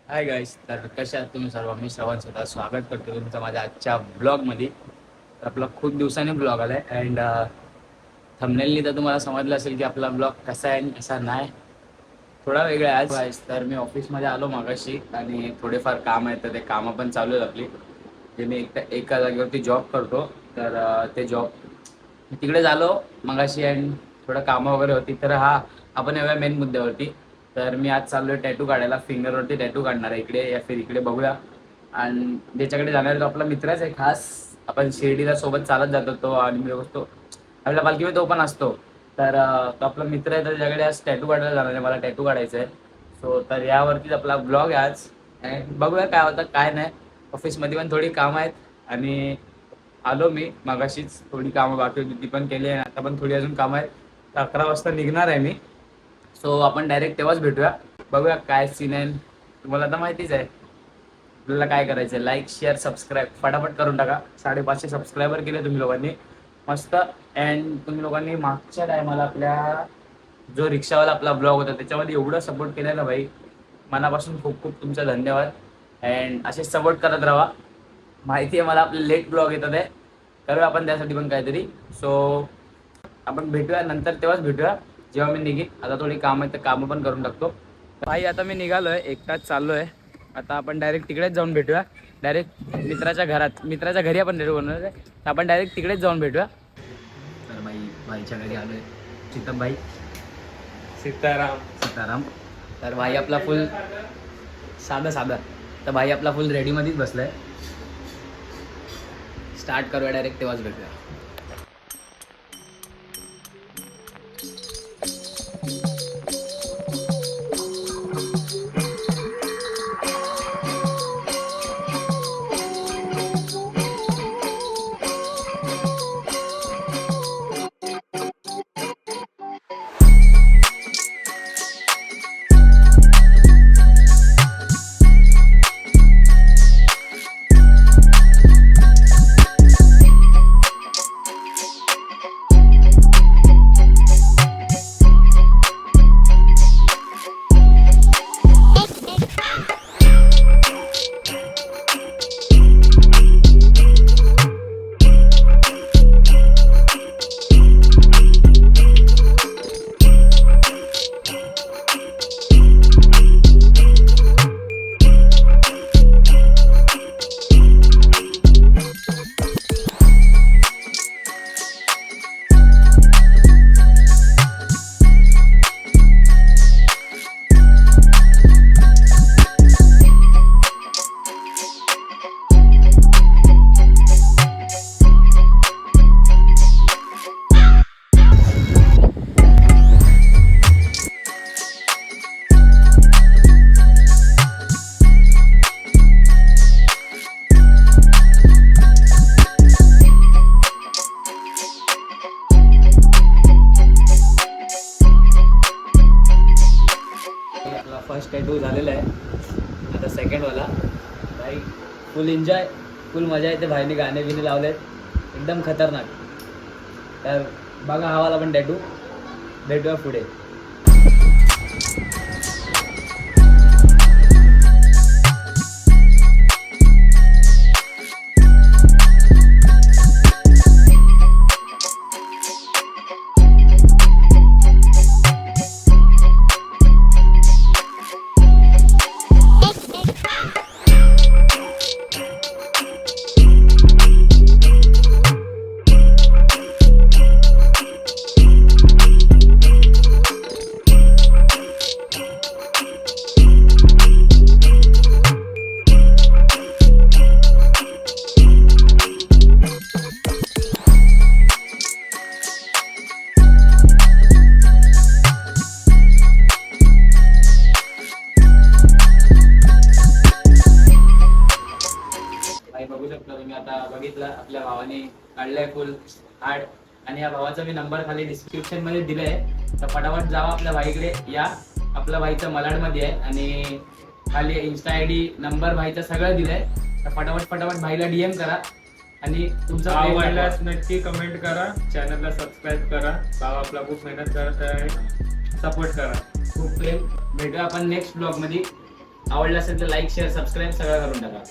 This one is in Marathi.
हाय गाईस, तर कशा आहात तुम्ही सर्व? मी श्रवण स्वतः स्वागत करतो तुमचं माझ्या आजच्या ब्लॉगमध्ये. तर आपला खूप दिवसांनी ब्लॉग आला आहे अँड थंबनेलनी तर तुम्हाला समजलं असेल की आपला ब्लॉग कसा आहे आणि कसा नाही. थोडा वेगळा आहे आज गाईस. तर मी ऑफिसमध्ये आलो मागाशी आणि थोडेफार काम आहे, तर ते कामं पण चालू आहेत आपली. जे मी एका जागेवरती जॉब करतो, तर ते जॉब मी तिकडे झालो मगाशी अँड थोडं कामं वगैरे होती. तर आपण येऊया मेन मुद्द्यावरती. तर मी आज चाललोय टॅटू काढायला, फिंगरवरती टॅटू काढणार आहे इकडे या फिर इकडे बघूया. आणि ज्याच्याकडे जाणार आहे तो आपला मित्रच आहे खास. आपण शिर्डीला सोबत चालत जात होतो आणि मी बघतो आपल्या पालखीमध्ये तो पण असतो. तर तो आपला मित्र आहे, तर त्याच्याकडे आज टॅटू काढायला जाणार आहे. मला टॅटू काढायचा आहे. सो तर यावरतीच आपला ब्लॉग आहे आज. आणि बघूया काय होतं काय नाही. ऑफिसमध्ये पण थोडी कामं आहेत आणि आलो मी मगाशीच. थोडी कामं बाकी होती ती पण केली आणि आता पण थोडी अजून कामं आहेत. तर 11 वाजता निघणार आहे मी. सो आपण डायरेक्ट तेव्हाच भेटूया. बघूया काय सीन आहे. तुम्हाला आता माहितीच आहे आपल्याला काय करायचं आहे. लाईक शेअर सबस्क्राईब फटाफट करून टाका. 550 सबस्क्रायबर केले तुम्ही लोकांनी मस्त. अँड तुम्ही लोकांनी मागच्या टायमाला आपल्या जो रिक्षावाला आपला ब्लॉग होता त्याच्यामध्ये एवढं सपोर्ट केलं ना भाई, मनापासून खूप खूप तुमचा धन्यवाद. अँड असे सपोर्ट करत राहा. माहिती आहे मला आपले लेट ब्लॉग येतात आहे, करूया आपण त्यासाठी पण काहीतरी. सो आपण भेटूया नंतर, तेव्हाच भेटूया जेव्हा मी निघीन. आता थोडी काम आहे तर कामं पण करून टाकतो भाई. आता मी निघालोय, एकटाच चाललोय. आता आपण डायरेक्ट तिकडेच जाऊन भेटूया. डायरेक्ट मित्राच्या घरात, मित्राच्या घरी आपण रेडी होणार आहे, तर आपण डायरेक्ट तिकडेच जाऊन भेटूया. तर भाईच्या घरी आलोय. सीतम भाई, सीताराम. सीताराम. तर भाई आपला फुल साधा साधा, तर भाई आपला फुल रेडीमध्येच बसलाय. स्टार्ट करूया डायरेक्ट, तेव्हाच भेटूया. आपला फर्स्ट टॅटू झालेला आहे, आता सेकंडवाला. भाई फुल एन्जॉय, फुल मजा येते. भाईने गाणे बिणे लावलेत एकदम खतरनाक. तर बघा हवाला पण टॅटू. भेटूया पुढे. बघू शकता तुम्ही, आता बघितलं आपल्या भावाने काढलंय फुल आड. आणि या भावाचा मी नंबर खाली डिस्क्रिप्शन मध्ये दिलाय, तर फटाफट जावा आपल्या भाईकडे या. आपल्या भाईचं मलाडमध्ये आहे आणि खाली इन्स्टा आयडी नंबर भाईचा सगळं दिलंय. तर फटाफट फटाफट भाईला डीएम करा आणि तुमचा आवडल्यास नक्की कमेंट करा, चॅनलला सबस्क्राईब करा. भाव आपला खूप मेहनत करत आहे, सपोर्ट करा. खूप प्रेम. भेटूया आपण नेक्स्ट ब्लॉग मध्ये. आवडलं असेल तर लाईक शेअर सबस्क्राईब सगळं करून टाका.